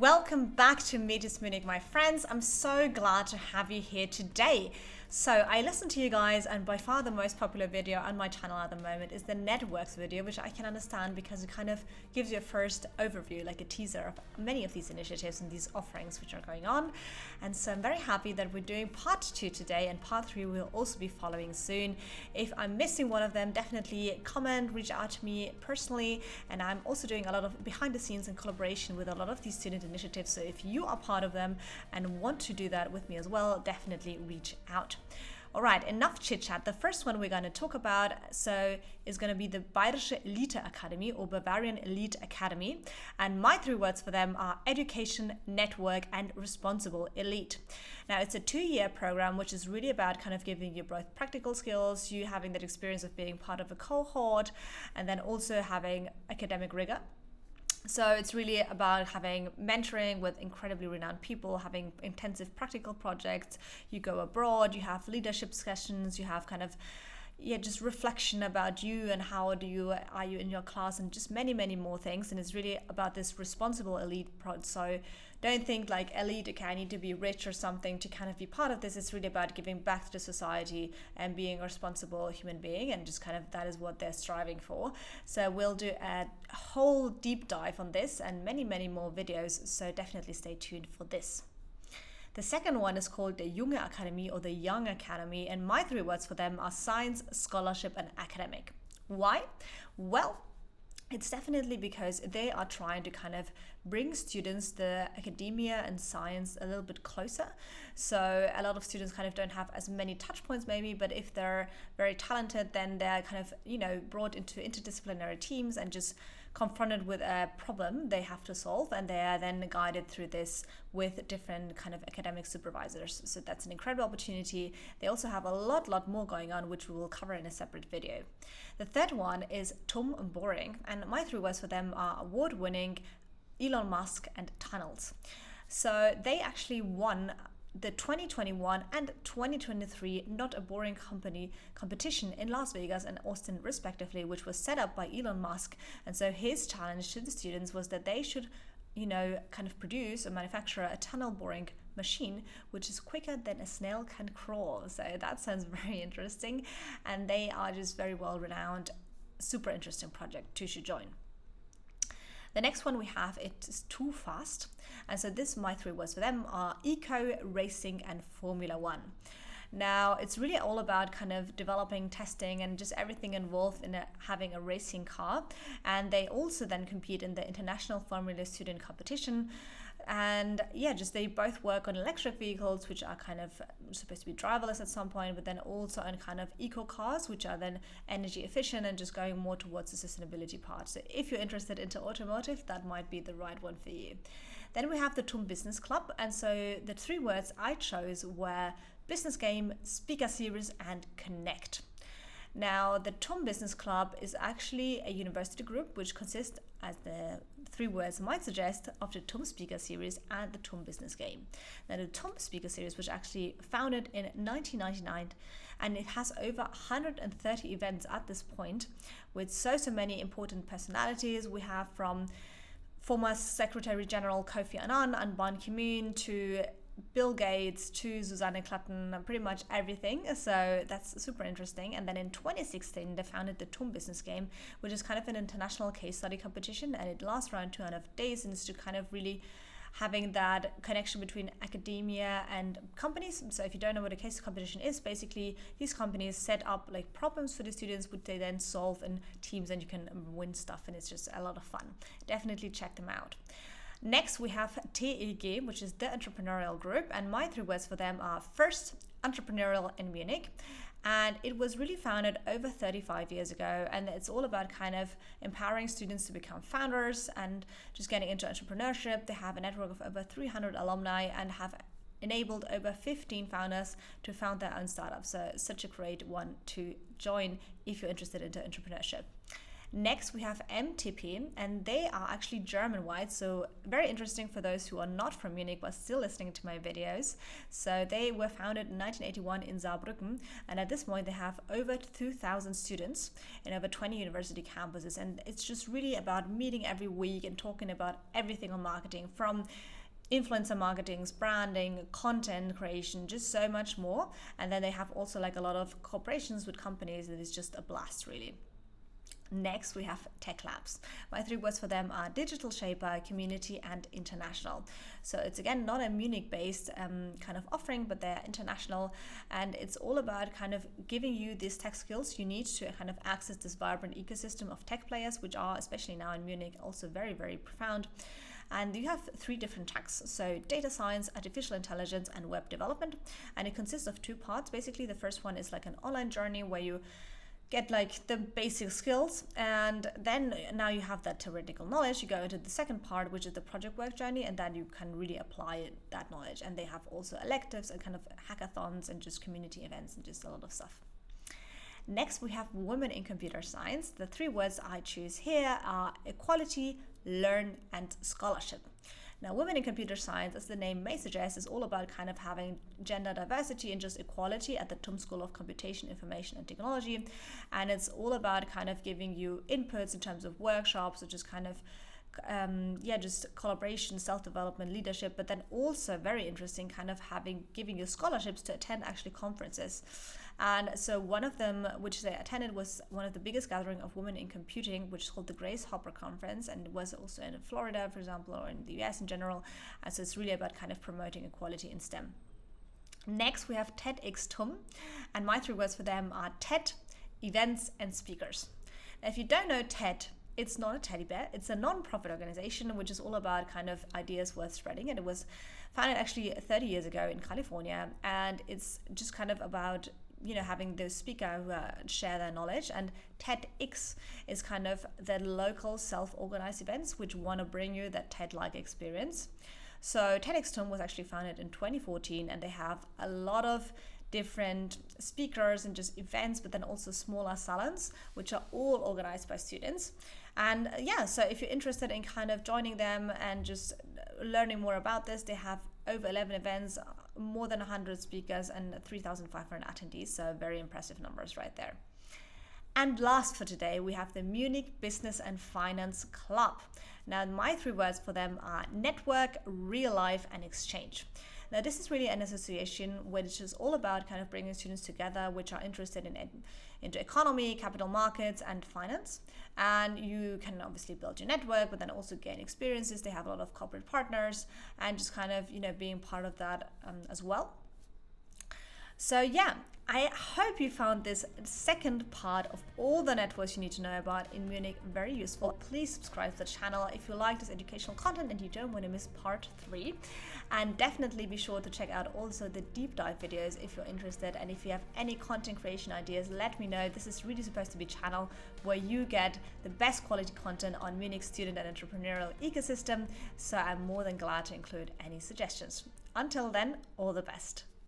Welcome back to Munich, my friends. I'm so glad to have you here today. So I listened to you guys, and by far the most popular video on my channel at the moment is the networks video, which I can understand because it kind of gives you a first overview, like a teaser of many of these initiatives and these offerings which are going on. And so I'm very happy that we're doing part 2 today, and part 3 will also be following soon. If I'm missing one of them, definitely comment, reach out to me personally. And I'm also doing a lot of behind the scenes and collaboration with a lot of these student initiatives. So if you are part of them and want to do that with me as well, definitely reach out. All right, enough chit chat. The first one we're going to talk about is going to be the Bayrische Eliteakademie or Bavarian Elite Academy. And my 3 words for them are education, network, and responsible elite. Now, it's a 2-year program, which is really about kind of giving you both practical skills, you having that experience of being part of a cohort, and then also having academic rigor. So it's really about having mentoring with incredibly renowned people, having intensive practical projects. You go abroad, you have leadership sessions, you have kind of just reflection about you and how are you in your class, and just many more things. And it's really about this responsible elite so don't think like elite, okay, I need to be rich or something to kind of be part of this. It's really about giving back to society and being a responsible human being, and just kind of that is what they're striving for. So we'll do a whole deep dive on this and many more videos, so definitely stay tuned for this. The second one is called the Junge Akademie or the Young Academy, and my 3 words for them are science, scholarship, and academic. Why? Well, it's definitely because they are trying to kind of bring students the academia and science a little bit closer. So a lot of students kind of don't have as many touch points maybe, but if they're very talented, then they're kind of, brought into interdisciplinary teams and just confronted with a problem they have to solve, and they are then guided through this with different kind of academic supervisors. So that's an incredible opportunity. They also have a lot more going on, which we will cover in a separate video. The third one is TUM Boring, and my 3 words for them are award-winning, Elon Musk, and tunnels. So they actually won the 2021 and 2023 Not a Boring Company competition in Las Vegas and Austin respectively, which was set up by Elon Musk. And so his challenge to the students was that they should kind of produce or manufacture a tunnel boring machine which is quicker than a snail can crawl. So that sounds very interesting, and they are just very well renowned, super interesting project you should join. The next one we have, it is Too Fast. And so my 3 words for them are eco, racing, and Formula 1. Now, it's really all about kind of developing, testing, and just everything involved in having a racing car. And they also then compete in the International Formula Student Competition. And they both work on electric vehicles, which are kind of supposed to be driverless at some point, but then also on kind of eco cars, which are then energy efficient and just going more towards the sustainability part. So if you're interested into automotive, that might be the right one for you. Then we have the TUM Business Club, and so the 3 words I chose were business game, speaker series, and connect. Now, the TUM Business Club is actually a university group which consists, as the 3 words might suggest, of the TUM Speaker Series and the TUM Business Game. Now, the TUM Speaker Series was actually founded in 1999, and it has over 130 events at this point, with so many important personalities. We have from former Secretary General Kofi Annan and Ban Ki-moon to Bill Gates to Susanne Klatten, pretty much everything. So that's super interesting. And then in 2016, they founded the TUM Business Game, which is kind of an international case study competition, and it lasts around 200 days, and it's to kind of really having that connection between academia and companies. So if you don't know what a case competition is, basically these companies set up like problems for the students, which they then solve in teams, and you can win stuff, and it's just a lot of fun. Definitely check them out. Next, we have TEG, which is the Entrepreneurial Group, and my 3 words for them are first, entrepreneurial in Munich. And it was really founded over 35 years ago, and it's all about kind of empowering students to become founders and just getting into entrepreneurship. They have a network of over 300 alumni and have enabled over 15 founders to found their own startups. So such a great one to join if you're interested into entrepreneurship. Next, we have MTP, and they are actually German-wide, so very interesting for those who are not from Munich but still listening to my videos. So they were founded in 1981 in Saarbrücken, and at this point they have over 2,000 students in over 20 university campuses, and it's just really about meeting every week and talking about everything on marketing, from influencer marketing, branding, content creation, just so much more. And then they have also like a lot of cooperations with companies that is just a blast, really. Next, we have Tech Labs. My 3 words for them are digital shaper, community, and international. So it's again not a Munich-based kind of offering, but they're international, and it's all about kind of giving you these tech skills you need to kind of access this vibrant ecosystem of tech players, which are, especially now in Munich, also very, very profound. And you have 3 different tracks, so data science, artificial intelligence, and web development. And it consists of 2 parts. Basically, the first one is like an online journey where you get like the basic skills, and then now you have that theoretical knowledge. You go into the second part, which is the project work journey, and then you can really apply that knowledge. And they have also electives and kind of hackathons and just community events and just a lot of stuff. Next, we have women in computer science. The 3 words I choose here are equality, learn, and scholarship. Now, women in computer science, as the name may suggest, is all about kind of having gender diversity and just equality at the TUM School of Computation, Information and Technology. And it's all about kind of giving you inputs in terms of workshops, which is kind of just collaboration, self-development, leadership, but then also very interesting kind of giving you scholarships to attend actually conferences. And so one of them, which they attended, was one of the biggest gathering of women in computing, which is called the Grace Hopper Conference, and it was also in Florida, for example, or in the US in general. And so it's really about kind of promoting equality in STEM. Next, we have TedxTUM, and my 3 words for them are TED, events, and speakers. Now, if you don't know TED, it's not a teddy bear. It's a non-profit organization which is all about kind of ideas worth spreading, and it was founded actually 30 years ago in California, and it's just kind of about having the speaker who share their knowledge. And TEDx is kind of the local self-organized events which want to bring you that TED-like experience. So TedxTUM was actually founded in 2014, and they have a lot of different speakers and just events, but then also smaller salons, which are all organized by students. And so if you're interested in kind of joining them and just learning more about this, they have over 11 events, more than 100 speakers, and 3,500 attendees. So very impressive numbers right there. And last for today, we have the Munich Business and Finance Club. Now, my 3 words for them are network, real life, and exchange. Now, this is really an association which is all about kind of bringing students together which are interested into economy, capital markets, and finance. And you can obviously build your network, but then also gain experiences. They have a lot of corporate partners, and just kind of being part of that as well. So I hope you found this second part of all the networks you need to know about in Munich very useful. Please subscribe to the channel if you like this educational content and you don't want to miss part 3. And definitely be sure to check out also the deep dive videos if you're interested. And if you have any content creation ideas, let me know. This is really supposed to be a channel where you get the best quality content on Munich's student and entrepreneurial ecosystem. So I'm more than glad to include any suggestions. Until then, all the best.